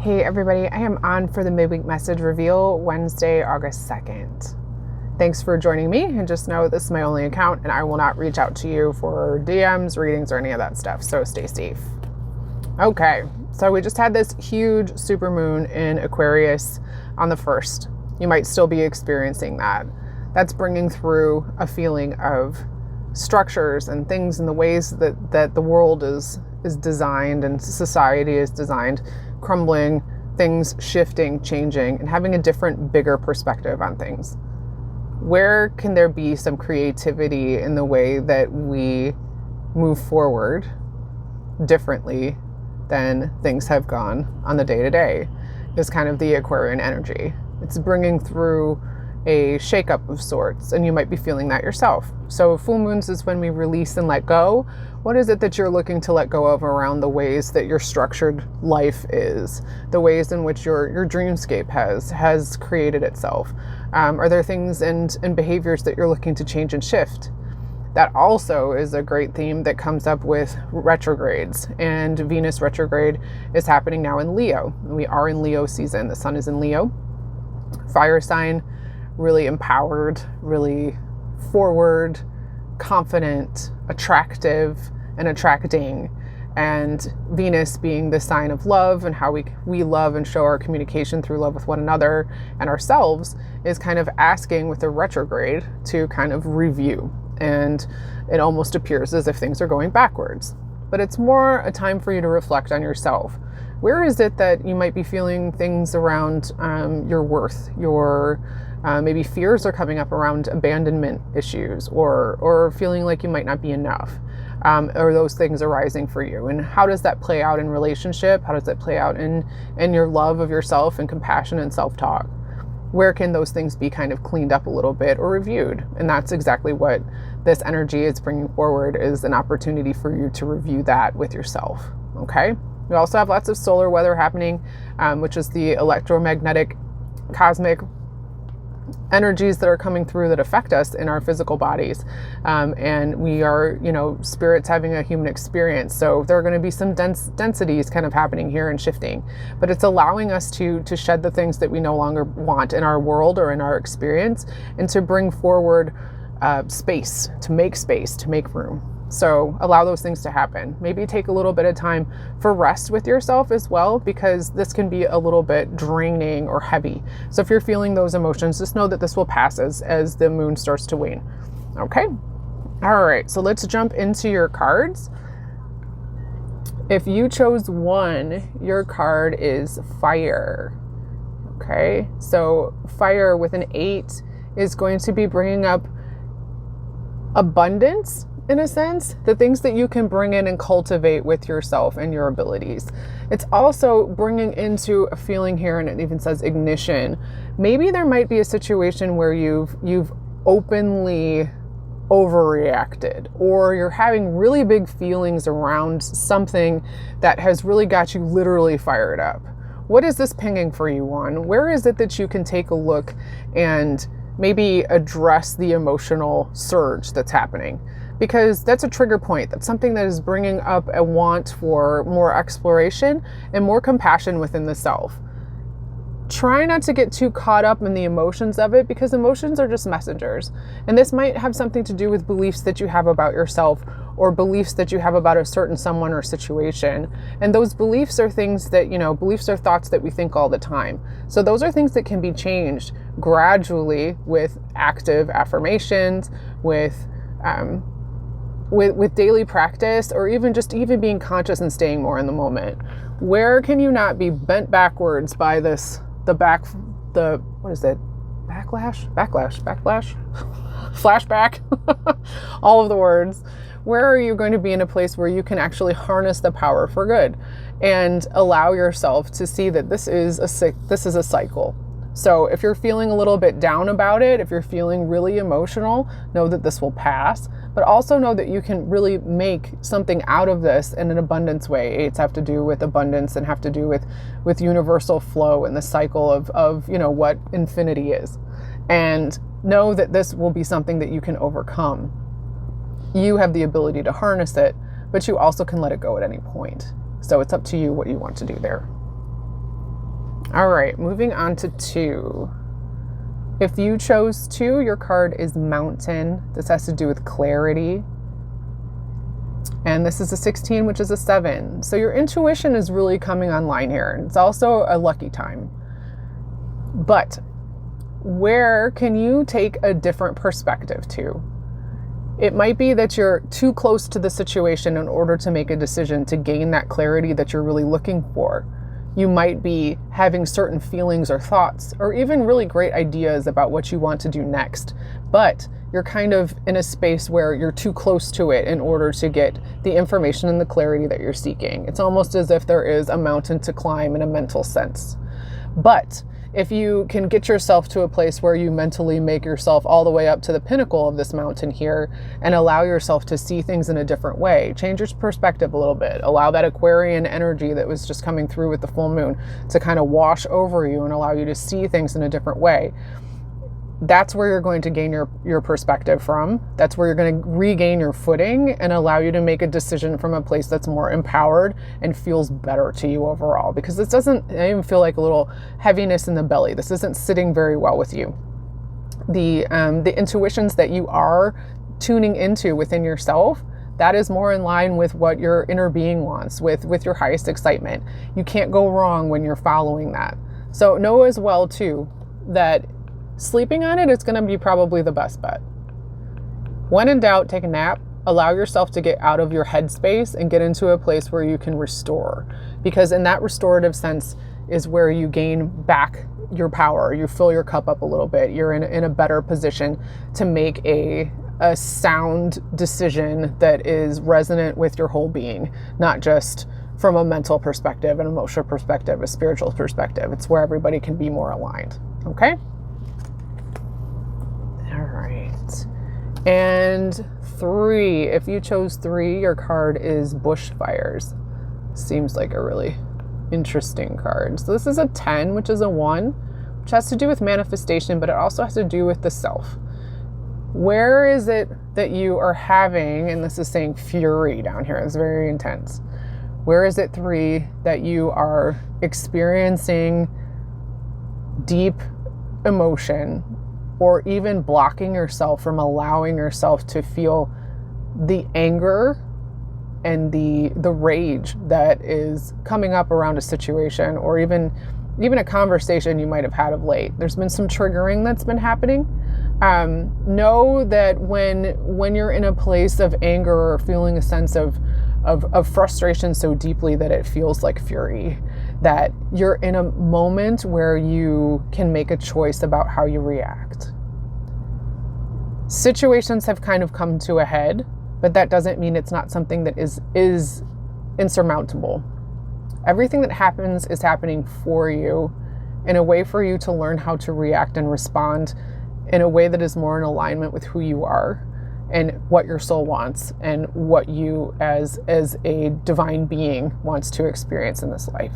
Hey everybody, I am on for the Midweek Message reveal Wednesday, August 2nd. Thanks for joining me, and just know this is my only account and I will not reach out to you for DMs, readings, or any of that stuff, so stay safe. Okay, so we just had this huge supermoon in Aquarius on the 1st. You might still be experiencing that. That's bringing through a feeling of structures and things and the ways that the world is designed and society is designed, crumbling, things shifting, changing, and having a different, bigger perspective on things. Where can there be some creativity in the way that we move forward differently than things have gone on the day-to-day is kind of the Aquarian energy. It's bringing through a shakeup of sorts, and you might be feeling that yourself. So full moons is when we release and let go. What is it that you're looking to let go of around the ways that your structured life is, the ways in which your dreamscape has created itself? Are there things and behaviors that you're looking to change and shift? That also is a great theme that comes up with retrogrades, and Venus retrograde is happening now in Leo. We are in Leo season. The sun is in Leo, fire sign, really empowered, really forward, confident, attractive, and attracting. And Venus being the sign of love and how we love and show our communication through love with one another and ourselves is kind of asking with a retrograde to kind of review. And it almost appears as if things are going backwards. But it's more a time for you to reflect on yourself. Where is it that you might be feeling things around your worth, your maybe fears are coming up around abandonment issues, or feeling like you might not be enough, or those things arising for you? And how does that play out in relationship? How does that play out in your love of yourself and compassion and self-talk? Where can those things be kind of cleaned up a little bit or reviewed? And that's exactly what this energy is bringing forward, is an opportunity for you to review that with yourself. Okay. We also have lots of solar weather happening, which is the electromagnetic cosmic energies that are coming through that affect us in our physical bodies. And we are, spirits having a human experience. So there are going to be some densities kind of happening here and shifting, but it's allowing us to shed the things that we no longer want in our world or in our experience, and to bring forward space, to make room. So allow those things to happen. Maybe take a little bit of time for rest with yourself as well, because this can be a little bit draining or heavy. So if you're feeling those emotions, just know that this will pass as the moon starts to wane. Okay. All right. So let's jump into your cards. If you chose 1, your card is fire. Okay. So fire with an 8 is going to be bringing up abundance. In a sense, the things that you can bring in and cultivate with yourself and your abilities. It's also bringing into a feeling here, and it even says ignition. Maybe there might be a situation where you've openly overreacted, or you're having really big feelings around something that has really got you literally fired up. What is this pinging for you on? Where is it that you can take a look and maybe address the emotional surge that's happening? Because that's a trigger point. That's something that is bringing up a want for more exploration and more compassion within the self. Try not to get too caught up in the emotions of it, because emotions are just messengers. And this might have something to do with beliefs that you have about yourself, or beliefs that you have about a certain someone or situation. And those beliefs are things that, beliefs are thoughts that we think all the time. So those are things that can be changed gradually with active affirmations, with daily practice, or even being conscious and staying more in the moment. Where can you not be bent backwards by backlash, flashback, all of the words? Where are you going to be in a place where you can actually harness the power for good and allow yourself to see that this is a cycle? So if you're feeling a little bit down about it, if you're feeling really emotional, know that this will pass, but also know that you can really make something out of this in an abundance way. Eights have to do with abundance and have to do with universal flow and the cycle of what infinity is. And know that this will be something that you can overcome. You have the ability to harness it, but you also can let it go at any point. So it's up to you what you want to do there. All right, moving on to 2. If you chose 2, your card is Mountain. This has to do with clarity. And this is a 16, which is a 7. So your intuition is really coming online here. It's also a lucky time. But where can you take a different perspective to? It might be that you're too close to the situation in order to make a decision to gain that clarity that you're really looking for. You might be having certain feelings or thoughts, or even really great ideas about what you want to do next, but you're kind of in a space where you're too close to it in order to get the information and the clarity that you're seeking. It's almost as if there is a mountain to climb in a mental sense. But if you can get yourself to a place where you mentally make yourself all the way up to the pinnacle of this mountain here and allow yourself to see things in a different way, change your perspective a little bit, allow that Aquarian energy that was just coming through with the full moon to kind of wash over you and allow you to see things in a different way. That's where you're going to gain your perspective from. That's where you're going to regain your footing and allow you to make a decision from a place that's more empowered and feels better to you overall. Because this doesn't even feel like a little heaviness in the belly. This isn't sitting very well with you. The intuitions that you are tuning into within yourself, that is more in line with what your inner being wants, with your highest excitement. You can't go wrong when you're following that. So know as well too that sleeping on it is going to be probably the best bet. When in doubt, take a nap. Allow yourself to get out of your headspace and get into a place where you can restore. Because in that restorative sense is where you gain back your power. You fill your cup up a little bit. You're in a better position to make a sound decision that is resonant with your whole being, not just from a mental perspective, an emotional perspective, a spiritual perspective. It's where everybody can be more aligned. Okay? All right. And 3, if you chose 3, your card is Bushfires. Seems like a really interesting card. So this is a 10, which is a 1, which has to do with manifestation, but it also has to do with the self. Where is it that you are having, and this is saying fury down here, it's very intense. Where is it, 3, that you are experiencing deep emotion, or even blocking yourself from allowing yourself to feel the anger and the rage that is coming up around a situation, or even a conversation you might have had of late? There's been some triggering that's been happening. Know that when you're in a place of anger or feeling a sense of frustration so deeply that it feels like fury, that you're in a moment where you can make a choice about how you react. Situations have kind of come to a head, but that doesn't mean it's not something that is insurmountable. Everything that happens is happening for you, in a way for you to learn how to react and respond in a way that is more in alignment with who you are and what your soul wants and what you as a divine being wants to experience in this life.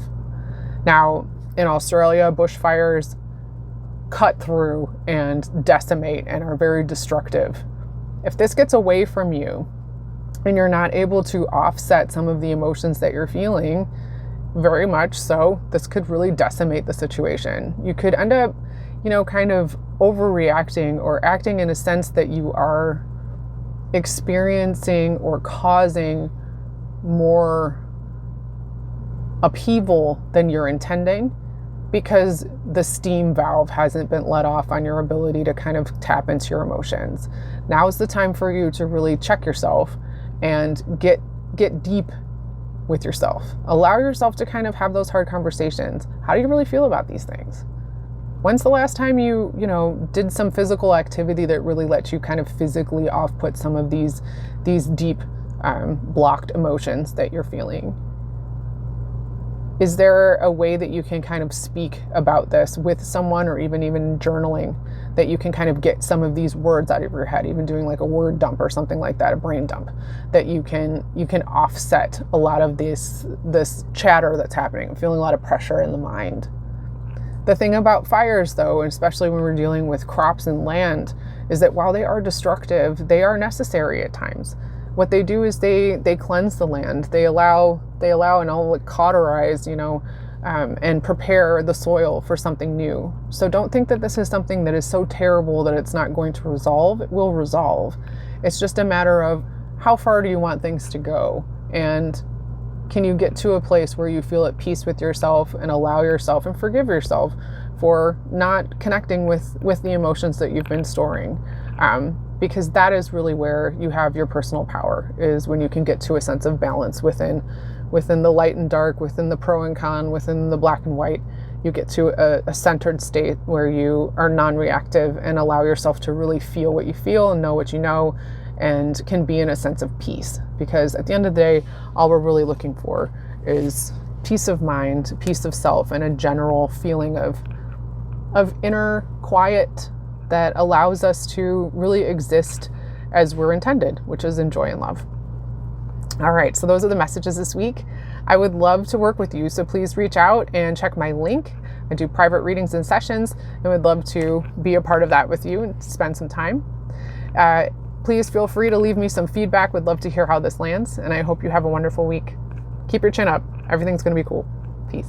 Now, in Australia, bushfires cut through and decimate and are very destructive. If this gets away from you and you're not able to offset some of the emotions that you're feeling, very much so, this could really decimate the situation. You could end up, kind of overreacting or acting in a sense that you are experiencing or causing more upheaval than you're intending, because the steam valve hasn't been let off on your ability to kind of tap into your emotions. Now is the time for you to really check yourself and get deep with yourself. Allow yourself to kind of have those hard conversations. How do you really feel about these things? When's the last time you did some physical activity that really let you kind of physically off-put some of these deep blocked emotions that you're feeling? Is there a way that you can kind of speak about this with someone, or even journaling, that you can kind of get some of these words out of your head, even doing like a word dump or something like that, a brain dump, that you can offset a lot of this chatter that's happening? I'm feeling a lot of pressure in the mind. The thing about fires, though, especially when we're dealing with crops and land, is that while they are destructive, they are necessary at times. What they do is they cleanse the land. They allow and all cauterize, and prepare the soil for something new. So don't think that this is something that is so terrible that it's not going to resolve. It will resolve. It's just a matter of how far do you want things to go? And can you get to a place where you feel at peace with yourself and allow yourself and forgive yourself for not connecting with the emotions that you've been storing? Because that is really where you have your personal power, is when you can get to a sense of balance within the light and dark, within the pro and con, within the black and white. You get to a centered state where you are non-reactive and allow yourself to really feel what you feel and know what you know, and can be in a sense of peace. Because at the end of the day, all we're really looking for is peace of mind, peace of self, and a general feeling of inner quiet that allows us to really exist as we're intended, which is in joy and love. All right, so those are the messages this week. I would love to work with you, so please reach out and check my link. I do private readings and sessions, and would love to be a part of that with you and spend some time. Please feel free to leave me some feedback. Would love to hear how this lands, and I hope you have a wonderful week. Keep your chin up. Everything's going to be cool. Peace.